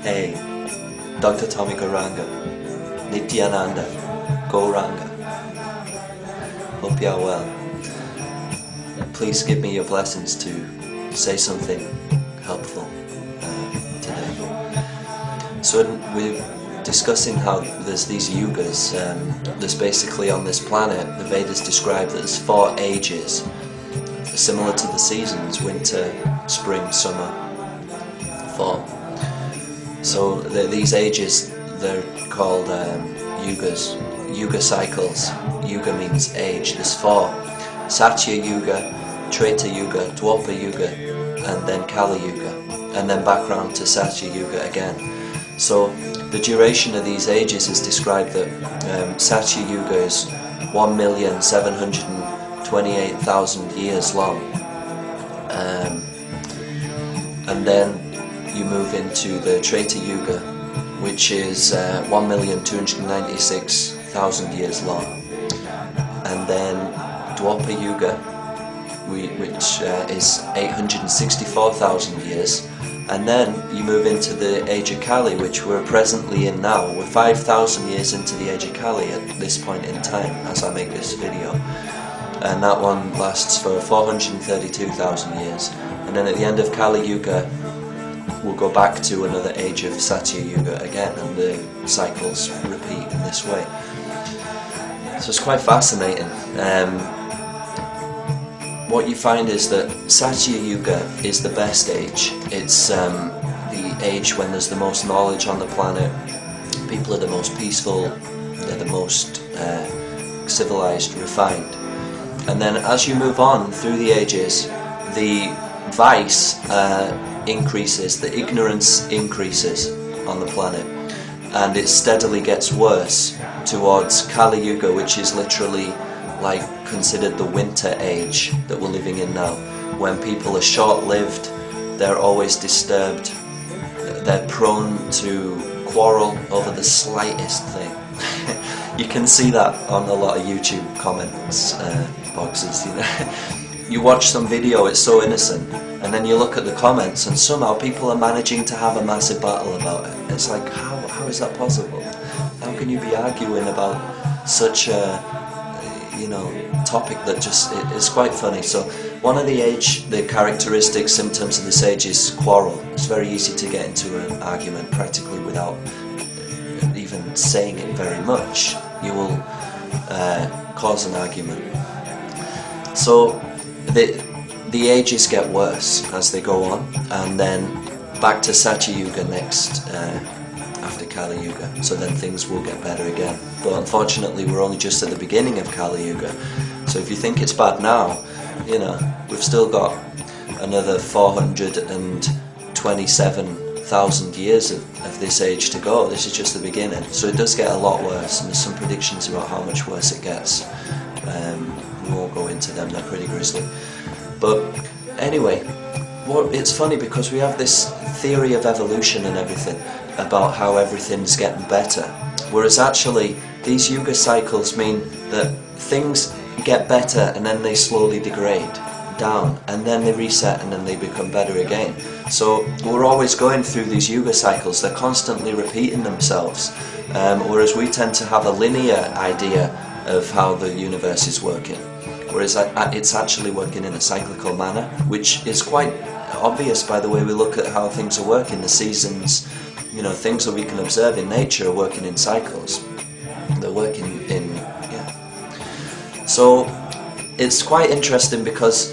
Hey, Dr. Tommy Gauranga, Nityananda, Gauranga. Hope you are well. Please give me your blessings to say something helpful today. So we're discussing how there's these yugas. There's basically on this planet, the Vedas describe that there's 4 ages, similar to the seasons: winter, spring, summer, fall. So these ages, they're called yugas, yuga cycles. Yuga means age. There's 4: Satya Yuga, Treta Yuga, Dwapara Yuga, and then Kali Yuga, and then back round to Satya Yuga again. So the duration of these ages is described that Satya Yuga is 1,728,000 years long, and then you move into the Treta Yuga, which is 1,296,000 years long, and then Dwapara Yuga, which is 864,000 years, and then you move into the age of Kali, which we're presently in now. We're 5,000 years into the age of Kali at this point in time as I make this video, and that one lasts for 432,000 years, and then at the end of Kali Yuga we'll go back to another age of Satya Yuga again, and the cycles repeat in this way. So it's quite fascinating. What you find is that Satya Yuga is the best age. It's the age when there's the most knowledge on the planet, people are the most peaceful, they're the most civilized, refined. And then as you move on through the ages, the vice increases, the ignorance increases on the planet, and it steadily gets worse towards Kali Yuga, which is literally like considered the winter age that we're living in now, when people are short-lived, they're always disturbed, they're prone to quarrel over the slightest thing. You can see that on a lot of YouTube comments boxes, you know. You watch some video, it's so innocent, and then you look at the comments and somehow people are managing to have a massive battle about it. It's like, how is that possible? How can you be arguing about such a, you know, topic that just is quite funny? So one of the characteristic symptoms of this age is quarrel. It's very easy to get into an argument practically without even saying it very much. You will cause an argument. So the ages get worse as they go on, and then back to Satya Yuga next after Kali Yuga, so then things will get better again. But unfortunately we're only just at the beginning of Kali Yuga, so if you think it's bad now, you know, we've still got another 427,000 years of this age to go. This is just the beginning, so it does get a lot worse, and there's some predictions about how much worse it gets. We won't go into them, they're pretty grisly. But anyway, it's funny because we have this theory of evolution and everything about how everything's getting better, whereas actually these yuga cycles mean that things get better and then they slowly degrade down, and then they reset and then they become better again. So we're always going through these yuga cycles, they're constantly repeating themselves, whereas we tend to have a linear idea of how the universe is working, whereas it's actually working in a cyclical manner, which is quite obvious by the way we look at how things are working. The seasons, you know, things that we can observe in nature are working in cycles. They're working in, yeah. So it's quite interesting because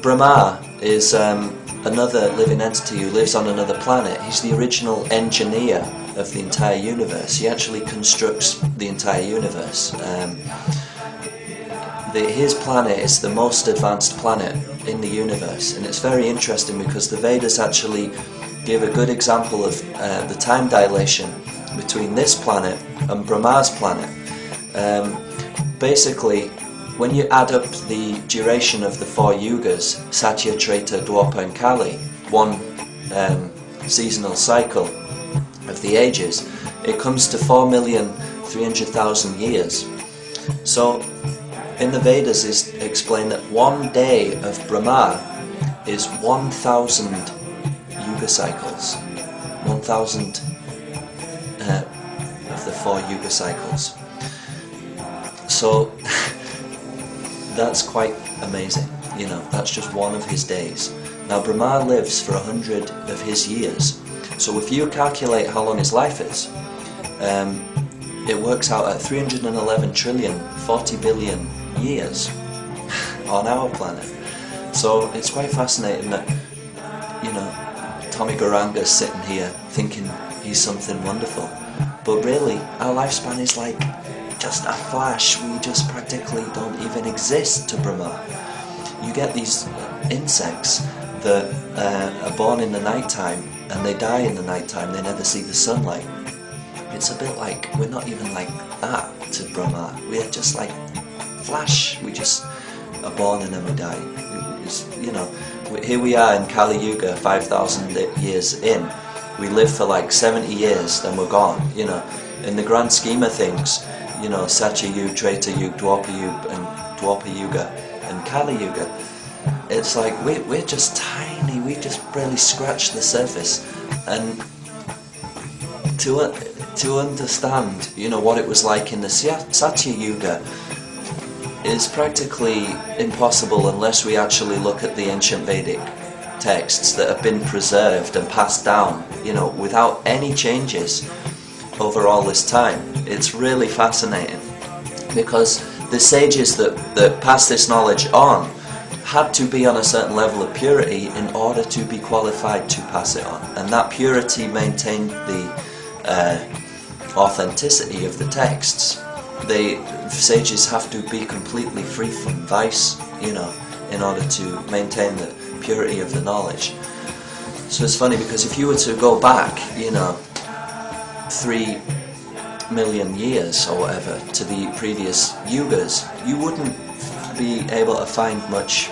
Brahma is another living entity who lives on another planet. He's the original engineer of the entire universe. He actually constructs the entire universe. His planet is the most advanced planet in the universe, and it's very interesting because the Vedas actually give a good example of the time dilation between this planet and Brahma's planet. Basically, when you add up the duration of the 4 yugas, Satya, Treta, Dwapara and Kali, one seasonal cycle of the ages, it comes to 4,300,000 years. So in the Vedas is explained that one day of Brahma is 1,000 yuga cycles. 1,000 of the 4 yuga cycles. So that's quite amazing, you know, that's just one of his days. Now Brahma lives for 100 of his years, so if you calculate how long his life is, it works out at 311 trillion, 40 billion years on our planet. So it's quite fascinating that, you know, Tommy Garanga's sitting here thinking he's something wonderful, but really our lifespan is like just a flash. We just practically don't even exist to Brahma. You get these insects that are born in the night time and they die in the night time, they never see the sunlight. It's a bit like, we're not even like that to Brahma. We're just like flash, we just are born and then we die. You know, here we are in Kali Yuga, 5,000 years in. We live for like 70 years, then we're gone, you know. In the grand scheme of things, you know, Satya Yuga, Treta Yuga, Dwapar Yuga, and Kali Yuga, it's like we're just tiny, we just barely scratched the surface. And to understand, you know, what it was like in the Satya Yuga is practically impossible unless we actually look at the ancient Vedic texts that have been preserved and passed down, you know, without any changes over all this time. It's really fascinating because the sages that passed this knowledge on had to be on a certain level of purity in order to be qualified to pass it on, and that purity maintained the authenticity of the texts. The sages have to be completely free from vice, you know, in order to maintain the purity of the knowledge. So it's funny because if you were to go back, you know, 3 million years or whatever to the previous yugas, you wouldn't be able to find much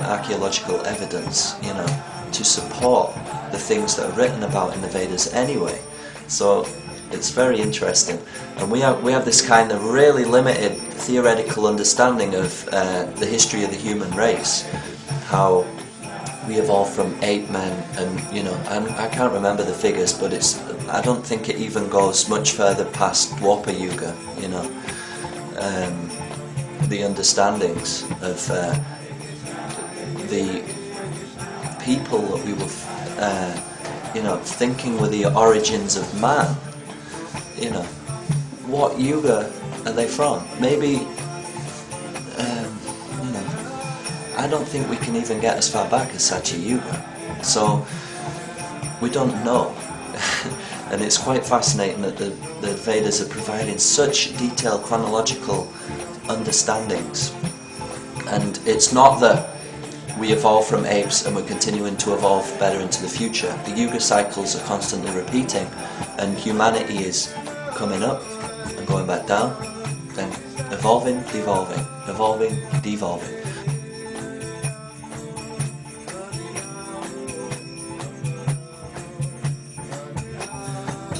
archaeological evidence, you know, to support the things that are written about in the Vedas anyway. So it's very interesting, and we have this kind of really limited theoretical understanding of the history of the human race, how we evolved from ape men, and you know, I can't remember the figures, but I don't think it even goes much further past Dwapar Yuga, you know, the understandings of the people that we were, you know, thinking were the origins of man. You know, what yuga are they from? Maybe, you know, I don't think we can even get as far back as Satya Yuga, so we don't know. And it's quite fascinating that the Vedas are providing such detailed chronological understandings. And it's not that we evolve from apes and we're continuing to evolve better into the future. The yuga cycles are constantly repeating, and humanity is coming up and going back down, then evolving, devolving, evolving, devolving.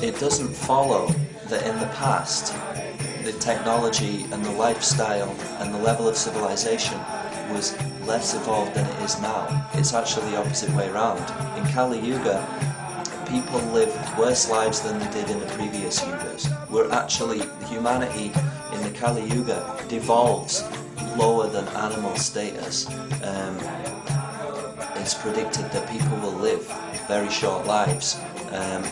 It doesn't follow that in the past the technology and the lifestyle and the level of civilization was less evolved than it is now. It's actually the opposite way around. In Kali Yuga, people lived worse lives than they did in the previous yugas. We're actually, humanity in the Kali Yuga devolves lower than animal status. It's predicted that people will live very short lives.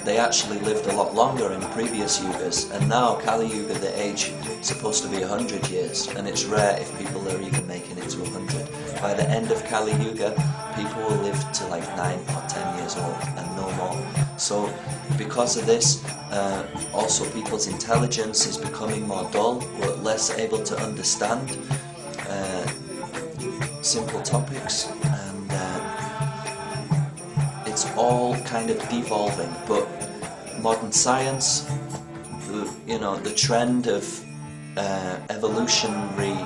They actually lived a lot longer in the previous yugas, and now Kali Yuga, the age is supposed to be 100 years, and it's rare if people are even making it to 100. By the end of Kali Yuga, people will live to like 9 or 10 years old and no more. So because of this, also people's intelligence is becoming more dull. We're less able to understand simple topics, and it's all kind of devolving. But modern science, you know, the trend of evolutionary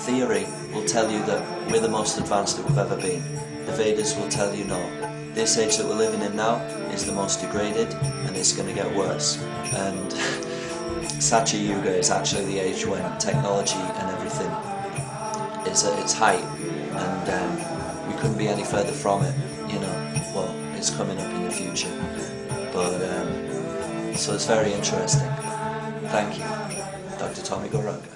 theory will tell you that we're the most advanced that we've ever been. The Vedas will tell you no. This age that we're living in now is the most degraded, and it's going to get worse. And Satya Yuga is actually the age when technology and everything is at its height, and we couldn't be any further from it, you know, what is coming up in the future. But so it's very interesting. Thank you, Dr. Tommy Goranga.